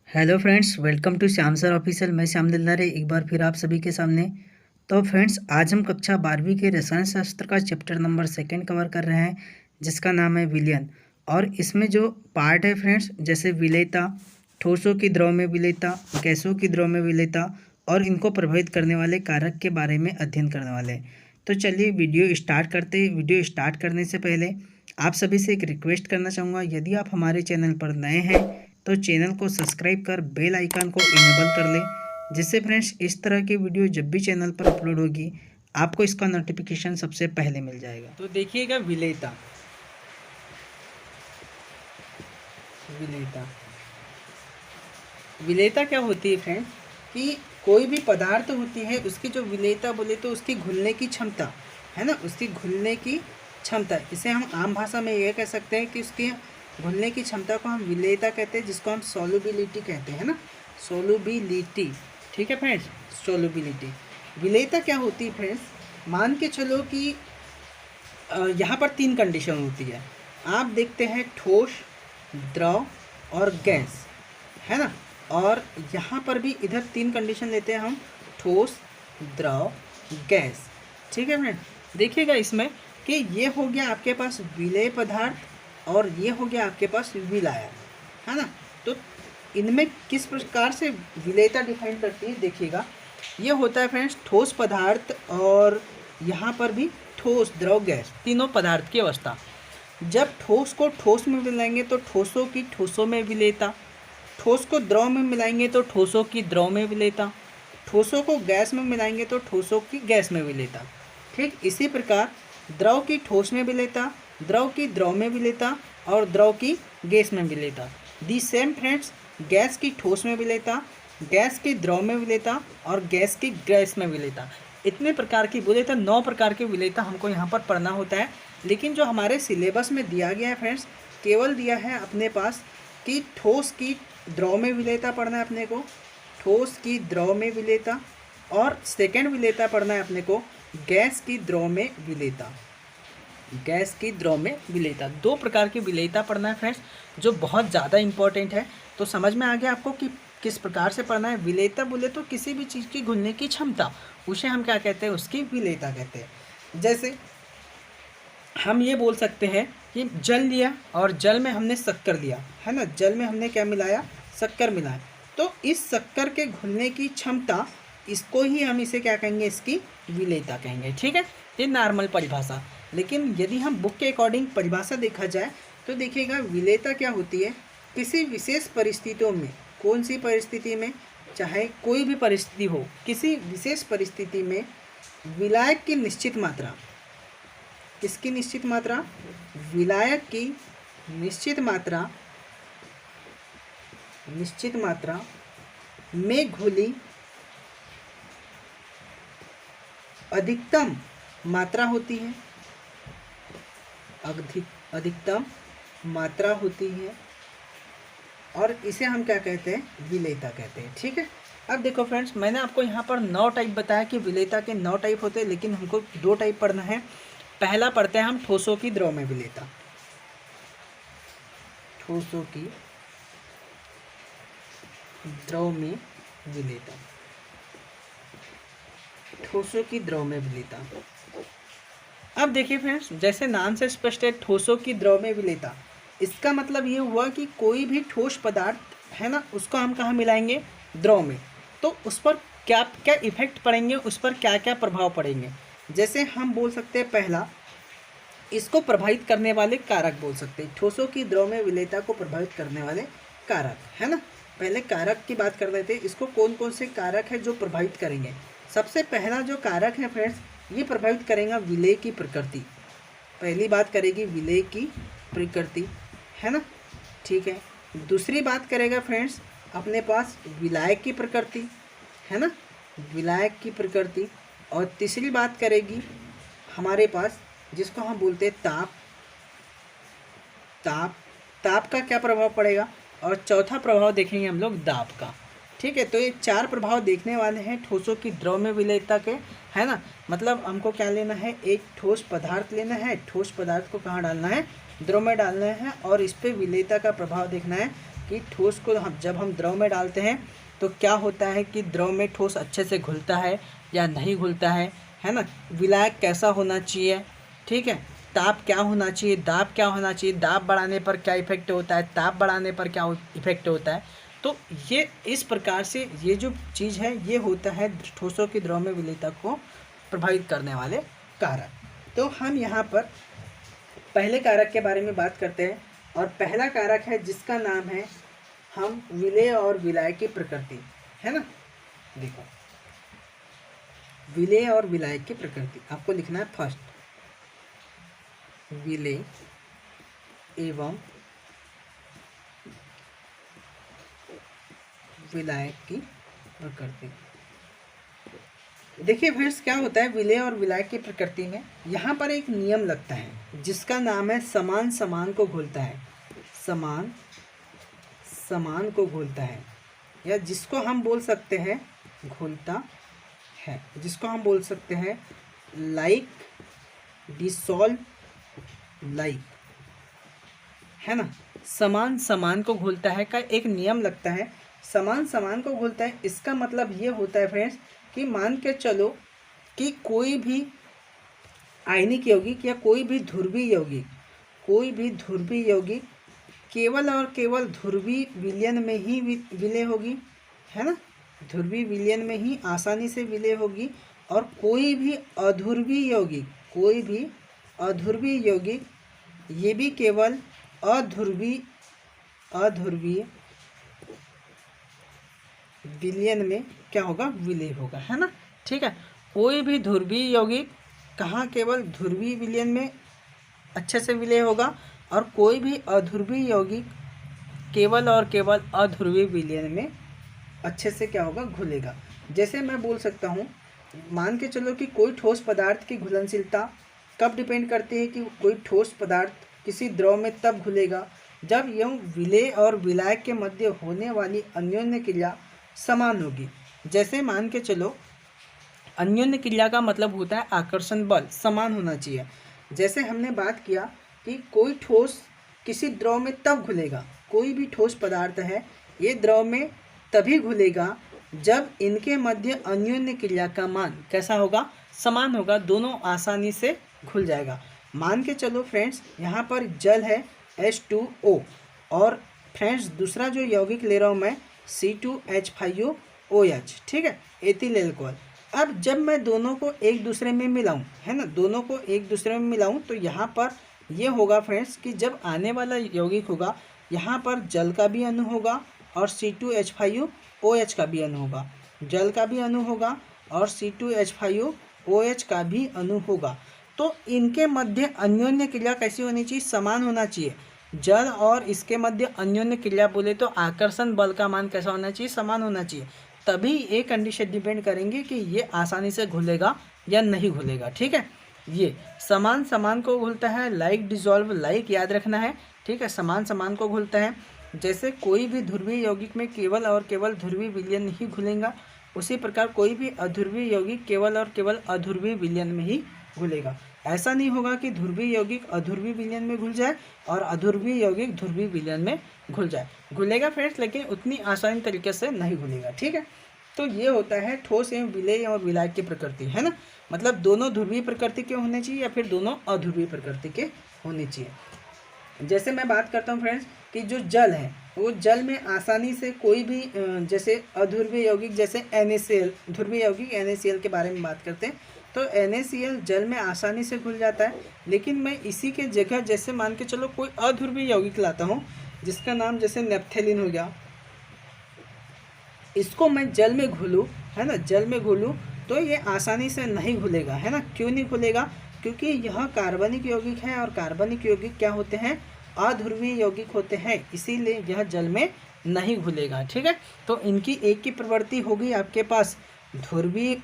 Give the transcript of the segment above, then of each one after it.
Hello friends, welcome to Shyam sir official. मैं श्याम दिलदारे एक बार फिर आप सभी के सामने। तो फ्रेंड्स, आज हम कक्षा 12वीं के रसायन शास्त्र का चैप्टर नंबर 2 कवर कर रहे हैं, जिसका नाम है विलयन। और इसमें जो पार्ट है फ्रेंड्स, जैसे विलेयता, ठोसों की द्रव में विलेयता, गैसों की द्रव में विलेयता और इनको प्रभावित करने वाले कारक के बारे में अध्ययन करने वाले हैं। तो चलिए वीडियो स्टार्ट करते हैं। वीडियो स्टार्ट करने से पहले आप सभी से एक रिक्वेस्ट करना चाहूँगा, यदि आप हमारे चैनल पर नए हैं तो चैनल को सब्सक्राइब कर बेल आइकन को इनेबल कर लें, जिससे फ्रेंड्स इस तरह की वीडियो जब भी चैनल पर अपलोड होगी आपको इसका नोटिफिकेशन सबसे पहले मिल जाएगा। तो देखिएगा विलेयता। विलेयता विलेयता क्या होती है फ्रेंड्स, कि कोई भी पदार्थ होती है उसकी जो विलेयता बोले तो उसकी घुलने की क्षमता है ना, उसकी घुलने की क्षमता। इसे हम आम भाषा में यह कह सकते हैं कि उसकी घुलने की क्षमता को हम विलेयता कहते हैं, जिसको हम सोलुबिलिटी कहते हैं ना, सोलुबिलिटी। ठीक है फ्रेंड्स, सोलुबिलिटी। विलेयता क्या होती है फ्रेंड्स, मान के चलो कि यहाँ पर 3 कंडीशन होती है। आप देखते हैं ठोस, द्रव और गैस, है ना। और यहाँ पर भी इधर 3 कंडीशन लेते हैं हम, ठोस, द्रव, गैस। ठीक है फ्रेंड, देखिएगा इसमें कि ये हो गया आपके पास विलेय पदार्थ और ये हो गया आपके पास विलायक, है ना। तो इनमें किस प्रकार से विलेयता डिफाइन करती है, देखिएगा। ये होता है फ्रेंड्स ठोस पदार्थ, और यहाँ पर भी ठोस, द्रव, गैस, तीनों पदार्थ की अवस्था। जब ठोस को ठोस में मिलाएंगे तो ठोसों की ठोसों में विलेयता, ठोस को द्रव में मिलाएंगे तो ठोसों की द्रव में विलेयता, ठोसों को गैस में मिलाएंगे तो ठोसों की गैस में विलेयता। ठीक इसी प्रकार द्रव की ठोस में विलेयता, द्रव की द्रव में विलेयता और द्रव की गैस में विलेयता। दी सेम फ्रेंड्स, गैस की ठोस में विलेयता, गैस की द्रव में विलेयता और गैस की गैस में विलेयता। इतने प्रकार की विलेयता, 9 प्रकार की विलेयता हमको यहाँ पर पढ़ना होता है। लेकिन जो हमारे सिलेबस में दिया गया है फ्रेंड्स, केवल दिया है अपने पास कि ठोस की द्रव में विलेयता पढ़ना है अपने को, ठोस की द्रव में विलेयता, और सेकेंड विलेयता पढ़ना है अपने को गैस की द्रव में विलेयता। गैस की द्रव में विलेयता, 2 प्रकार की विलेयता पढ़ना है फ्रेंड्स, जो बहुत ज़्यादा इंपॉर्टेंट है। तो समझ में आ गया आपको कि किस प्रकार से पढ़ना है। विलेयता बोले तो किसी भी चीज़ की घुलने की क्षमता, उसे हम क्या कहते हैं, उसकी विलेयता कहते हैं। जैसे हम ये बोल सकते हैं कि जल लिया और जल में हमने शक्कर दिया, है ना, जल में हमने क्या मिलाया, शक्कर मिलाया। तो इस शक्कर के घुलने की क्षमता, इसको ही हम इसे क्या कहेंगे, इसकी विलेयता कहेंगे। ठीक है, ये नॉर्मल परिभाषा। लेकिन यदि हम बुक के अकॉर्डिंग परिभाषा देखा जाए तो देखिएगा विलेयता क्या होती है, किसी विशेष परिस्थितियों में, कौन सी परिस्थिति में, चाहे कोई भी परिस्थिति हो, किसी विशेष परिस्थिति में विलायक की निश्चित मात्रा, किसकी निश्चित मात्रा, विलायक की निश्चित मात्रा, निश्चित मात्रा में घुली अधिकतम मात्रा होती है, अधिकतम मात्रा होती है, और इसे हम क्या कहते हैं, विलेयता कहते हैं। ठीक है, अब देखो फ्रेंड्स, मैंने आपको यहाँ पर 9 टाइप बताया कि विलेयता के 9 टाइप होते हैं, लेकिन हमको 2 टाइप पढ़ना है। पहला पढ़ते हैं हम ठोसों की द्रव में विलेयता। ठोसों की द्रव में विलेयता, ठोसों की द्रव में विलेयता। अब देखिए फ्रेंड्स, जैसे नाम से स्पष्ट है, ठोसों की द्रव में विलेयता, इसका मतलब ये हुआ कि कोई भी ठोस पदार्थ है ना, उसको हम कहाँ मिलाएंगे, द्रव में। तो उस पर क्या क्या इफेक्ट पड़ेंगे, उस पर क्या क्या प्रभाव पड़ेंगे। जैसे हम बोल सकते हैं, पहला, इसको प्रभावित करने वाले कारक बोल सकते हैं। ठोसों की द्रव में विलेयता को प्रभावित करने वाले कारक, है ना। पहले कारक की बात कर रहे थे, इसको कौन कौन से कारक है जो प्रभावित करेंगे। सबसे पहला जो कारक है फ्रेंड्स, ये प्रभावित करेगा विलेय की प्रकृति। पहली बात करेगी विलेय की प्रकृति, है ना। ठीक है, दूसरी बात करेगा फ्रेंड्स अपने पास विलायक की प्रकृति, है ना, विलायक की प्रकृति। और तीसरी बात करेगी हमारे पास, जिसको हम बोलते हैं ताप, ताप, ताप का क्या प्रभाव पड़ेगा। और चौथा प्रभाव देखेंगे हम लोग दाब का। ठीक है, तो ये 4 प्रभाव देखने वाले हैं ठोसों की द्रव में विलेयता के, है ना। मतलब हमको क्या लेना है, एक ठोस पदार्थ लेना है, ठोस पदार्थ को कहाँ डालना है, द्रव में डालना है, और इस पर विलेयता का प्रभाव देखना है। कि ठोस को जब हम द्रव में डालते हैं तो क्या होता है कि द्रव में ठोस अच्छे से घुलता है या नहीं घुलता है ना। विलायक कैसा होना चाहिए, ठीक है, ताप क्या होना चाहिए, दाब क्या होना चाहिए, दाब बढ़ाने पर क्या इफेक्ट होता है, ताप बढ़ाने पर क्या इफेक्ट होता है। तो ये इस प्रकार से ये जो चीज़ है ये होता है ठोसों की द्रव में विलेयता को प्रभावित करने वाले कारक। तो हम यहाँ पर पहले कारक के बारे में बात करते हैं और पहला कारक है जिसका नाम है हम विलेय और विलायक की प्रकृति, है ना। देखो विलेय और विलायक की प्रकृति आपको लिखना है फर्स्ट, विलेय एवं विलायक की प्रकृति। देखिए फ्रेंड्स क्या होता है विलेय और विलायक की प्रकृति में, यहाँ पर एक नियम लगता है जिसका नाम है समान समान को घोलता है, समान समान को घोलता है, या जिसको हम बोल सकते हैं घोलता है, जिसको हम बोल सकते हैं लाइक डिसॉल्व लाइक, है ना। समान समान को घोलता है का एक नियम लगता है, समान समान को घोलता है इसका मतलब ये होता है फ्रेंड्स कि मान के चलो कि कोई भी आयनिक यौगिक या कोई भी ध्रुवीय यौगिक केवल और केवल ध्रुवीय विलयन में ही विलय होगी, है ना, ध्रुवीय विलयन में ही आसानी से विलय होगी। और कोई भी अध्रुवीय यौगिक ये भी केवल अध्रुवीय विलयन में क्या होगा, विलय होगा, है ना, ठीक है। कोई भी ध्रुवीय यौगिक कहाँ केवल ध्रुवीय विलयन में अच्छे से विलय होगा और कोई भी अध्रुवीय यौगिक केवल और केवल अध्रुवीय विलयन में अच्छे से क्या होगा, घुलेगा। जैसे मैं बोल सकता हूँ, मान के चलो कि कोई ठोस पदार्थ की घुलनशीलता कब डिपेंड करती है कि कोई ठोस पदार्थ किसी द्रव में तब घुलेगा जब यह विलेय और विलायक के मध्य होने वाली अन्योन्य क्रिया समान होगी। जैसे मान के चलो अन्योन्य क्रिया का मतलब होता है आकर्षण बल समान होना चाहिए। जैसे हमने बात किया कि कोई ठोस किसी द्रव में तब घुलेगा, कोई भी ठोस पदार्थ है ये द्रव में तभी घुलेगा जब इनके मध्य अन्योन्य क्रिया का मान कैसा होगा, समान होगा, दोनों आसानी से घुल जाएगा। मान के चलो फ्रेंड्स यहाँ पर जल है H2O और फ्रेंड्स दूसरा जो यौगिक ले रहा हूँ मैं C2H5OH, ठीक है, एथिल एल्कोहल। अब जब मैं दोनों को एक दूसरे में मिलाऊं, है ना, दोनों को एक दूसरे में मिलाऊं तो यहाँ पर ये होगा फ्रेंड्स कि जब आने वाला यौगिक होगा यहाँ पर जल का भी अणु होगा और C2H5OH का भी अणु होगा, जल का भी अणु होगा और C2H5OH का भी अणु होगा। तो इनके मध्य अन्योन्य क्रिया कैसी होनी चाहिए, समान होना चाहिए। जल और इसके मध्य अन्योन्य क्रिया बोले तो आकर्षण बल का मान कैसा होना चाहिए, समान होना चाहिए। तभी ये कंडीशन डिपेंड करेंगे कि ये आसानी से घुलेगा या नहीं घुलेगा, ठीक है। ये समान समान को घुलता है, लाइक डिसॉल्व लाइक याद रखना है, ठीक है, समान समान को घुलता है। जैसे कोई भी ध्रुवीय यौगिक में केवल और केवल ध्रुवीय विलयन ही घुलेगा, उसी प्रकार कोई भी अध्रुवीय यौगिक केवल और केवल अध्रुवीय विलयन में ही घुलेगा। ऐसा नहीं होगा कि ध्रुवीय यौगिक अध्रुवीय विलयन में घुल जाए और अध्रुवीय यौगिक ध्रुवीय विलयन में घुल जाए। घुलेगा फ्रेंड्स लेकिन उतनी आसानी तरीके से नहीं घुलेगा, ठीक है। तो ये होता है ठोस एवं विलेय और विलायक की प्रकृति, है ना, मतलब दोनों ध्रुवीय प्रकृति के होने चाहिए या फिर दोनों अध्रुवीय प्रकृति के होने चाहिए। जैसे मैं बात करता हूँ फ्रेंड्स कि जो जल है वो जल में आसानी से कोई भी जैसे अध्रुवीय यौगिक जैसे NaCl, ध्रुवीय यौगिक NaCl के बारे में बात करते हैं तो NaCl जल में आसानी से घुल जाता है। लेकिन मैं इसी के जगह जैसे मान के चलो कोई अध्रुवीय यौगिक लाता हूँ जिसका नाम जैसे नेप्थेलिन हो गया, इसको मैं जल में घुलूँ, है ना, जल में घुलूँ तो ये आसानी से नहीं घुलेगा, है ना। क्यों नहीं घुलेगा, क्योंकि यह कार्बनिक यौगिक है और कार्बनिक यौगिक क्या होते हैं, अध्रुवीय यौगिक होते हैं, इसीलिए यह जल में नहीं घुलेगा, ठीक है। तो इनकी एक की प्रवृत्ति होगी आपके पास ध्रुवीय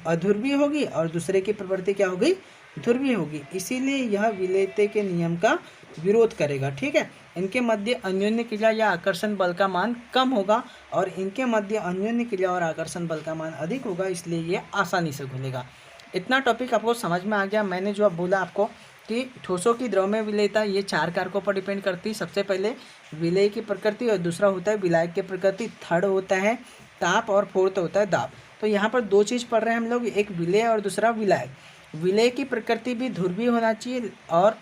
अध्रुवीय होगी और दूसरे की प्रवृत्ति क्या होगी, ध्रुवीय होगी, इसीलिए यह विलेयते के नियम का विरोध करेगा, ठीक है। इनके मध्य अन्योन्य क्रिया या आकर्षण बल का मान कम होगा और इनके मध्य अन्योन्य क्रिया और आकर्षण बल का मान अधिक होगा, इसलिए ये आसानी से घुलेगा। इतना टॉपिक आपको समझ में आ गया। मैंने जो अब बोला आपको कि ठोसों की द्रव में विलेयता ये 4 कारकों पर डिपेंड करती है। सबसे पहले विलेय की प्रकृति और दूसरा होता है विलायक की प्रकृति, थर्ड होता है ताप और फोर्थ होता है दाब। तो यहाँ पर 2 चीज़ पढ़ रहे हैं हम लोग, एक विलेय और दूसरा विलायक। विलेय की प्रकृति भी ध्रुवीय होना चाहिए और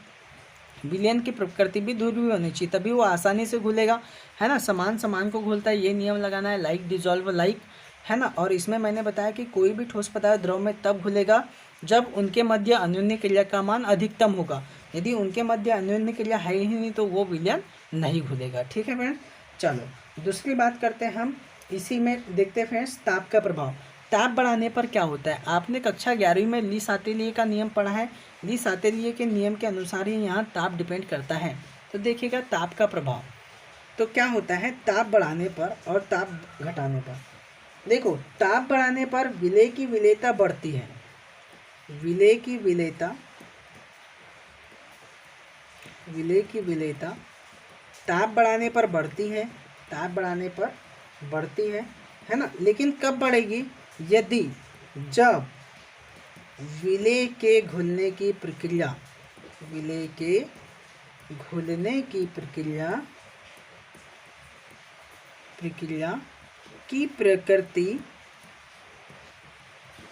विलयन की प्रकृति भी ध्रुवीय होनी चाहिए, तभी वो आसानी से घुलेगा, है ना। समान समान को घुलता है, ये नियम लगाना है, लाइक डिजॉल्व लाइक, है ना। और इसमें मैंने बताया कि कोई भी ठोस पदार्थ द्रव में तब घुलेगा जब उनके मध्य अन्योन्य क्रिया का मान अधिकतम होगा। यदि उनके मध्य अन्योन्य क्रिया है ही नहीं तो वो विलयन नहीं घुलेगा। ठीक है फ्रेंड्स, चलो दूसरी बात करते हैं हम। इसी में देखते हैं फ्रेंड्स ताप का प्रभाव। ताप बढ़ाने पर क्या होता है, आपने कक्षा 11वीं में ली सातेलिए का नियम पढ़ा है। ली सातेलिए के नियम के अनुसार ही यहाँ ताप डिपेंड करता है। तो देखिएगा ताप का प्रभाव तो क्या होता है, ताप बढ़ाने पर और ताप घटाने पर। देखो ताप बढ़ाने पर विलेय की विलेयता बढ़ती है, विलेय की विलेयता ताप बढ़ाने पर बढ़ती है, ताप बढ़ाने पर बढ़ती है ना। लेकिन कब बढ़ेगी, यदि जब विलेय के घुलने की प्रक्रिया, विलेय के घुलने की प्रक्रिया की प्रकृति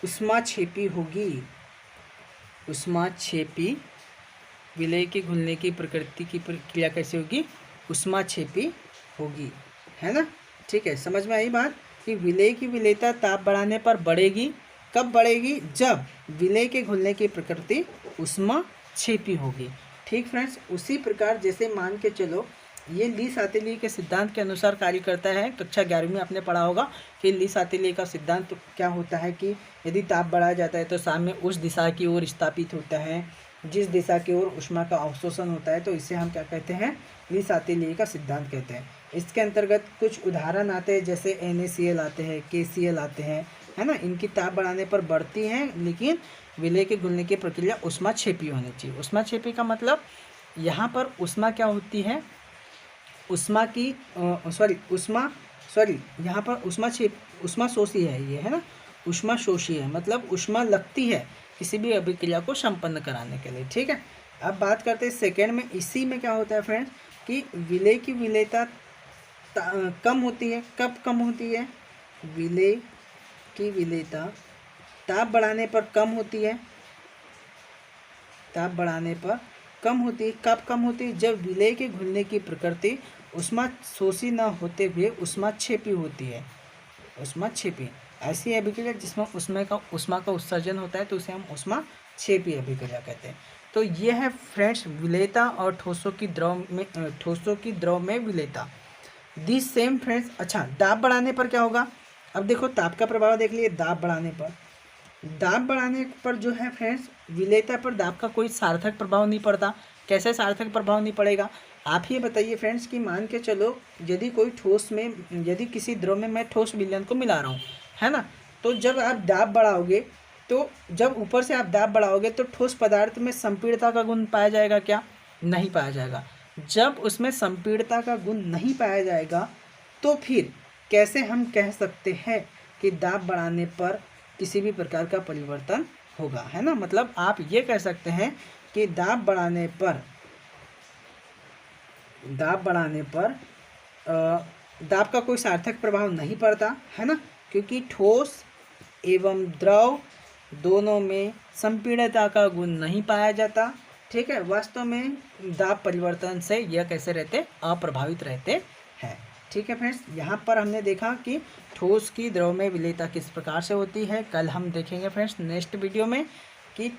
ऊष्माक्षेपी होगी। ऊष्माक्षेपी, विलेय के घुलने की प्रकृति की प्रक्रिया कैसे होगी, ऊष्माक्षेपी होगी, है ना। ठीक है, समझ में आई बात कि विलेय की विलेयता ताप बढ़ाने पर बढ़ेगी। कब बढ़ेगी, जब विलेय के घुलने की प्रकृति ऊष्माक्षेपी होगी। ठीक फ्रेंड्स, उसी प्रकार जैसे मान के चलो ये ली सातेलिए के सिद्धांत के अनुसार कार्य करता है। कक्षा 11वीं में आपने पढ़ा होगा कि ली सातेलिए का सिद्धांत तो क्या होता है कि यदि ताप बढ़ाया जाता है तो साम्य उस दिशा की ओर स्थापित होता है जिस दिशा की ओर ऊष्मा का अवशोषण होता है। तो इसे हम क्या कहते हैं, ली सातेलिए का सिद्धांत कहते हैं। इसके अंतर्गत कुछ उदाहरण आते हैं, जैसे NaCl आते हैं, KCl आते हैं, है ना। इनकी ताप बढ़ाने पर बढ़ती हैं, लेकिन विलेय के घुलने की प्रक्रिया ऊष्माक्षेपी होनी चाहिए। ऊष्माक्षेपी का मतलब यहाँ पर ऊष्मा क्या होती है, ऊष्मा की यहाँ पर ऊष्मा शोषी है ये, है ना। ऊष्मा शोषी है मतलब ऊष्मा लगती है किसी भी अभिक्रिया को संपन्न कराने के लिए। ठीक है, अब बात करते हैं सेकेंड में। इसी में क्या होता है फ्रेंड्स कि विलेय की विलेयता कम होती है। कब कम होती है, विलेय की विलेयता ताप बढ़ाने पर कम होती है, ताप बढ़ाने पर कम होती है। कब कम होती है, जब विलेय के घुलने की प्रकृति ऊष्मा शोषी न होते हुए ऊष्माक्षेपी होती है। ऊष्माक्षेपी ऐसी अभिक्रिया जिसमें ऊष्मा का उत्सर्जन होता है तो उसे हम ऊष्माक्षेपी अभिक्रिया कहते हैं। तो ये है फ्रेंड्स विलेयता और ठोसों की द्रव में विलेयता। This same friends. अच्छा, दाब बढ़ाने पर क्या होगा, अब देखो ताप का प्रभाव देख लिए। दाब बढ़ाने पर जो है फ्रेंड्स विलेयता पर दाब का कोई सार्थक प्रभाव नहीं पड़ता। कैसे सार्थक प्रभाव नहीं पड़ेगा, आप ही बताइए फ्रेंड्स कि मान के चलो यदि कोई ठोस में, यदि किसी द्रव में मैं ठोस विलयन को मिला रहा हूँ, है ना। तो जब आप दाब बढ़ाओगे, तो जब ऊपर से आप दाब बढ़ाओगे तो ठोस पदार्थ में संपीड़ता का गुण पाया जाएगा क्या, नहीं पाया जाएगा। जब उसमें संपीड़ता का गुण नहीं पाया जाएगा तो फिर कैसे हम कह सकते हैं कि दाब बढ़ाने पर किसी भी प्रकार का परिवर्तन होगा, है ना। मतलब आप ये कह सकते हैं कि दाब बढ़ाने पर दाब का कोई सार्थक प्रभाव नहीं पड़ता, है ना, क्योंकि ठोस एवं द्रव दोनों में संपीड़ता का गुण नहीं पाया जाता। ठीक है, वास्तव में दाब परिवर्तन से यह कैसे रहते, अप्रभावित रहते हैं। ठीक है फ्रेंड्स, यहाँ पर हमने देखा कि ठोस की द्रव में विलेयता किस प्रकार से होती है। कल हम देखेंगे फ्रेंड्स नेक्स्ट वीडियो में कि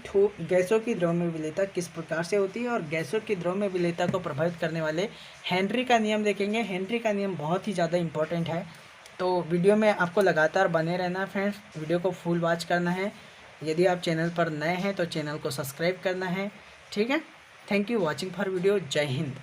गैसों की द्रव में विलेयता किस प्रकार से होती है, और गैसों की द्रव में विलेयता को प्रभावित करने वाले हेनरी का नियम देखेंगे। हेनरी का नियम बहुत ही ज़्यादा इंपॉर्टेंट है, तो वीडियो में आपको लगातार बने रहना है फ्रेंड्स। वीडियो को फुल वॉच करना है। यदि आप चैनल पर नए हैं तो चैनल को सब्सक्राइब करना है। ठीक है, thank you watching for video. जय हिंद।